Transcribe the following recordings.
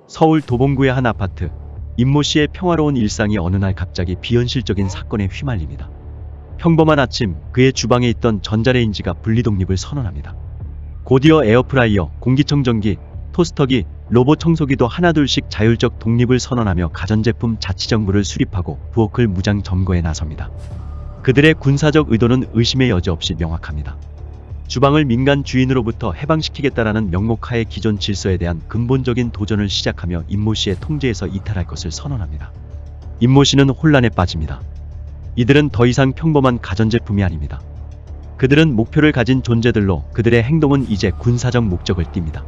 서울 도봉구의 한 아파트. 임모 씨의 평화로운 일상이 어느 날 갑자기 비현실적인 사건에 휘말립니다. 평범한 아침, 그의 주방에 있던 전자레인지가 분리독립을 선언합니다. 곧이어 에어프라이어, 공기청정기, 토스터기, 로봇 청소기도 하나둘씩 자율적 독립을 선언하며 가전제품 자치정부를 수립하고 부엌을 무장 점거에 나섭니다. 그들의 군사적 의도는 의심의 여지 없이 명확합니다. 주방을 민간 주인으로부터 해방시키겠다라는 명목하에 기존 질서에 대한 근본적인 도전을 시작하며 임모 씨의 통제에서 이탈할 것을 선언합니다. 임모 씨는 혼란에 빠집니다. 이들은 더 이상 평범한 가전제품이 아닙니다. 그들은 목표를 가진 존재들로 그들의 행동은 이제 군사적 목적을 띱니다.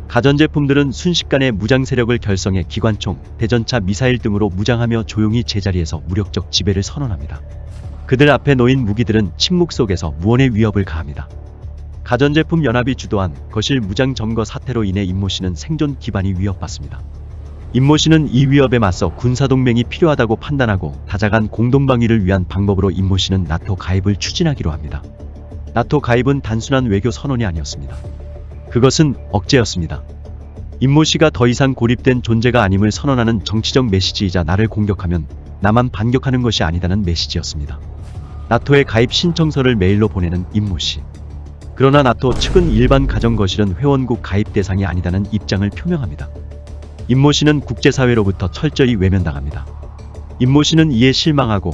가전제품들은 순식간에 무장 세력을 결성해 기관총, 대전차, 미사일 등으로 무장하며 조용히 제자리에서 무력적 지배를 선언합니다. 그들 앞에 놓인 무기들은 침묵 속에서 무언의 위협을 가합니다. 가전제품 연합이 주도한 거실 무장 점거 사태로 인해 임모 씨는 생존 기반이 위협받습니다. 임모 씨는 이 위협에 맞서 군사동맹이 필요하다고 판단하고 다자간 공동방위를 위한 방법으로 임모 씨는 나토 가입을 추진하기로 합니다. 나토 가입은 단순한 외교 선언이 아니었습니다. 그것은 억제였습니다. 임모 씨가 더 이상 고립된 존재가 아님을 선언하는 정치적 메시지이자 나를 공격하면 나만 반격하는 것이 아니다는 메시지였습니다. 나토의 가입 신청서를 메일로 보내는 임모 씨. 그러나 나토 측은 일반 가정거실은 회원국 가입 대상이 아니다는 입장을 표명합니다. 임모 씨는 국제사회로부터 철저히 외면당합니다. 임모 씨는 이에 실망하고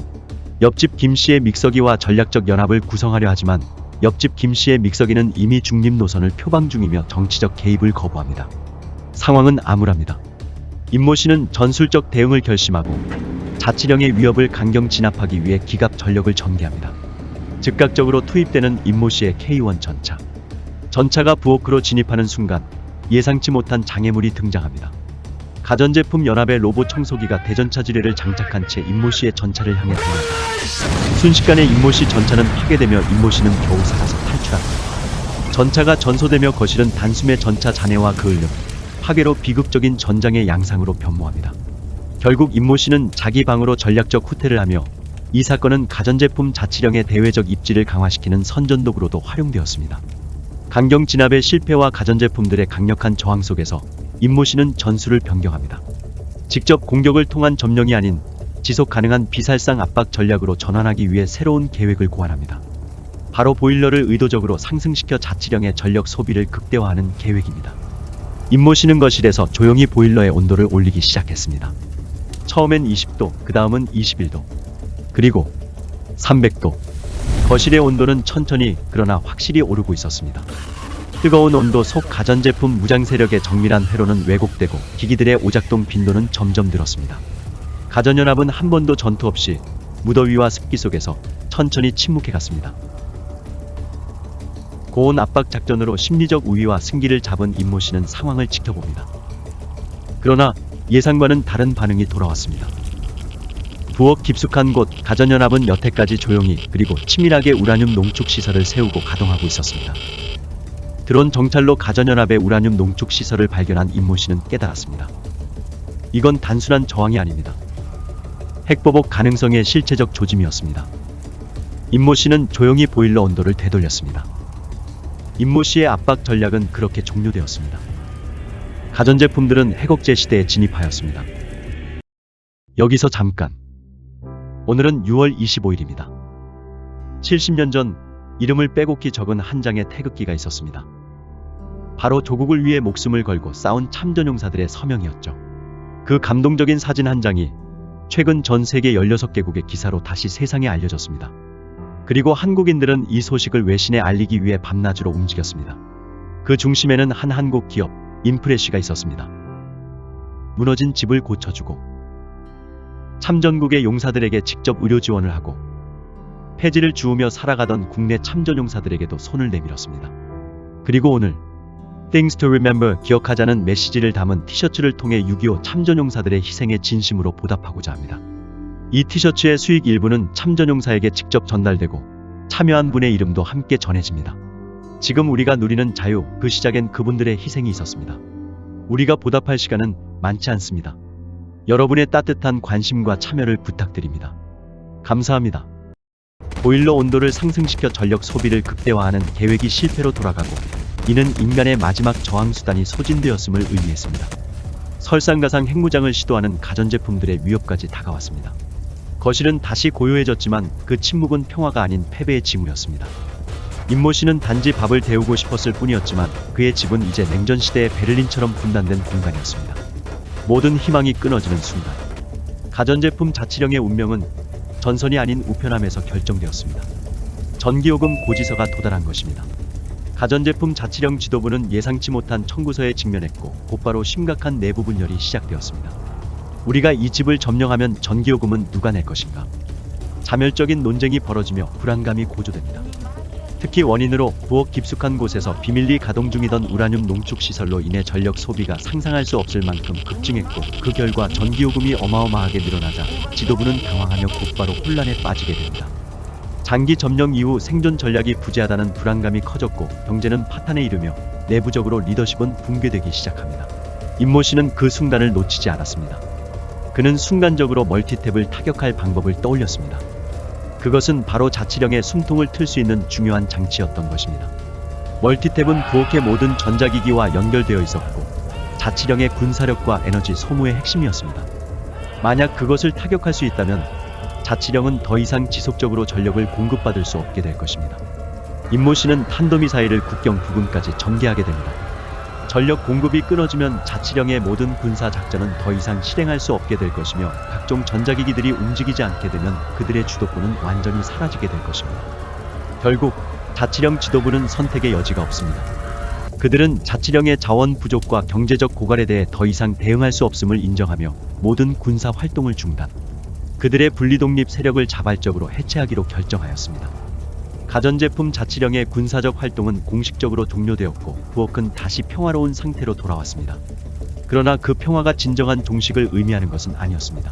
옆집 김 씨의 믹서기와 전략적 연합을 구성하려 하지만 옆집 김 씨의 믹서기는 이미 중립 노선을 표방 중이며 정치적 개입을 거부합니다. 상황은 암울합니다. 임모 씨는 전술적 대응을 결심하고 자치령의 위협을 강경 진압하기 위해 기갑 전력을 전개합니다. 즉각적으로 투입되는 임모 씨의 K1 전차. 전차가 부엌으로 진입하는 순간 예상치 못한 장애물이 등장합니다. 가전제품 연합의 로봇 청소기가 대전차 지뢰를 장착한 채 임모 씨의 전차를 향해 들어갑니다. 순식간에 임모 씨 전차는 파괴되며 임모 씨는 겨우 살아서 탈출합니다. 전차가 전소되며 거실은 단숨에 전차 잔해와 그을름, 파괴로 비극적인 전장의 양상으로 변모합니다. 결국 임모 씨는 자기 방으로 전략적 후퇴를 하며 이 사건은 가전제품 자치령의 대외적 입지를 강화시키는 선전도구로도 활용되었습니다. 강경 진압의 실패와 가전제품들의 강력한 저항 속에서 임모 씨는 전술을 변경합니다. 직접 공격을 통한 점령이 아닌 지속 가능한 비살상 압박 전략으로 전환하기 위해 새로운 계획을 고안합니다. 바로 보일러를 의도적으로 상승시켜 자치령의 전력 소비를 극대화하는 계획입니다. 임모 씨는 거실에서 조용히 보일러의 온도를 올리기 시작했습니다. 처음엔 20도, 그 다음은 21도, 그리고 300도. 거실의 온도는 천천히 그러나 확실히 오르고 있었습니다. 뜨거운 온도 속 가전제품 무장 세력의 정밀한 회로는 왜곡되고 기기들의 오작동 빈도는 점점 늘었습니다. 가전연합은 한 번도 전투 없이 무더위와 습기 속에서 천천히 침묵해갔습니다. 고온 압박 작전으로 심리적 우위와 승기를 잡은 임모 씨는 상황을 지켜봅니다. 그러나 예상과는 다른 반응이 돌아왔습니다. 부엌 깊숙한 곳, 가전연합은 여태까지 조용히 그리고 치밀하게 우라늄 농축 시설을 세우고 가동하고 있었습니다. 드론 정찰로 가전연합의 우라늄 농축 시설을 발견한 임모 씨는 깨달았습니다. 이건 단순한 저항이 아닙니다. 핵보복 가능성의 실체적 조짐이었습니다. 임모 씨는 조용히 보일러 온도를 되돌렸습니다. 임모 씨의 압박 전략은 그렇게 종료되었습니다. 가전제품들은 핵억제 시대에 진입하였습니다. 여기서 잠깐. 오늘은 6월 25일입니다. 70년 전 이름을 빼곡히 적은 한 장의 태극기가 있었습니다. 바로 조국을 위해 목숨을 걸고 싸운 참전용사들의 서명이었죠. 그 감동적인 사진 한 장이 최근 전 세계 16개국의 기사로 다시 세상에 알려졌습니다. 그리고 한국인들은 이 소식을 외신에 알리기 위해 밤낮으로 움직였습니다. 그 중심에는 한 한국 기업, 인프레쉬가 있었습니다. 무너진 집을 고쳐주고 참전국의 용사들에게 직접 의료 지원을 하고 폐지를 주우며 살아가던 국내 참전용사들에게도 손을 내밀었습니다. 그리고 오늘 Things to Remember, 기억하자는 메시지를 담은 티셔츠를 통해 6.25 참전용사들의 희생에 진심으로 보답하고자 합니다. 이 티셔츠의 수익 일부는 참전용사에게 직접 전달되고 참여한 분의 이름도 함께 전해집니다. 지금 우리가 누리는 자유, 그 시작엔 그분들의 희생이 있었습니다. 우리가 보답할 시간은 많지 않습니다. 여러분의 따뜻한 관심과 참여를 부탁드립니다. 감사합니다. 보일러 온도를 상승시켜 전력 소비를 극대화하는 계획이 실패로 돌아가고 이는 인간의 마지막 저항수단이 소진되었음을 의미했습니다. 설상가상 핵무장을 시도하는 가전제품들의 위협까지 다가왔습니다. 거실은 다시 고요해졌지만 그 침묵은 평화가 아닌 패배의 징후였습니다. 임모 씨는 단지 밥을 데우고 싶었을 뿐이었지만 그의 집은 이제 냉전 시대의 베를린처럼 분단된 공간이었습니다. 모든 희망이 끊어지는 순간 가전제품 자치령의 운명은 전선이 아닌 우편함에서 결정되었습니다. 전기요금 고지서가 도달한 것입니다. 가전제품 자치령 지도부는 예상치 못한 청구서에 직면했고 곧바로 심각한 내부 분열이 시작되었습니다. 우리가 이 집을 점령하면 전기요금은 누가 낼 것인가? 자멸적인 논쟁이 벌어지며 불안감이 고조됩니다. 특히 원인으로 부엌 깊숙한 곳에서 비밀리 가동 중이던 우라늄 농축 시설로 인해 전력 소비가 상상할 수 없을 만큼 급증했고 그 결과 전기요금이 어마어마하게 늘어나자 지도부는 당황하며 곧바로 혼란에 빠지게 됩니다. 장기 점령 이후 생존 전략이 부재하다는 불안감이 커졌고 경제는 파탄에 이르며 내부적으로 리더십은 붕괴되기 시작합니다. 임모 씨는 그 순간을 놓치지 않았습니다. 그는 순간적으로 멀티탭을 타격할 방법을 떠올렸습니다. 그것은 바로 자치령의 숨통을 틀 수 있는 중요한 장치였던 것입니다. 멀티탭은 부엌의 모든 전자기기와 연결되어 있었고 자치령의 군사력과 에너지 소모의 핵심이었습니다. 만약 그것을 타격할 수 있다면 자치령은 더 이상 지속적으로 전력을 공급받을 수 없게 될 것입니다. 임모 씨는 탄도미사일을 국경 부근까지 전개하게 됩니다. 전력 공급이 끊어지면 자치령의 모든 군사 작전은 더 이상 실행할 수 없게 될 것이며 각종 전자기기들이 움직이지 않게 되면 그들의 주도권은 완전히 사라지게 될 것입니다. 결국 자치령 지도부는 선택의 여지가 없습니다. 그들은 자치령의 자원 부족과 경제적 고갈에 대해 더 이상 대응할 수 없음을 인정하며 모든 군사 활동을 중단, 그들의 분리독립 세력을 자발적으로 해체하기로 결정하였습니다. 가전제품 자치령의 군사적 활동은 공식적으로 종료되었고 부엌은 다시 평화로운 상태로 돌아왔습니다. 그러나 그 평화가 진정한 종식을 의미하는 것은 아니었습니다.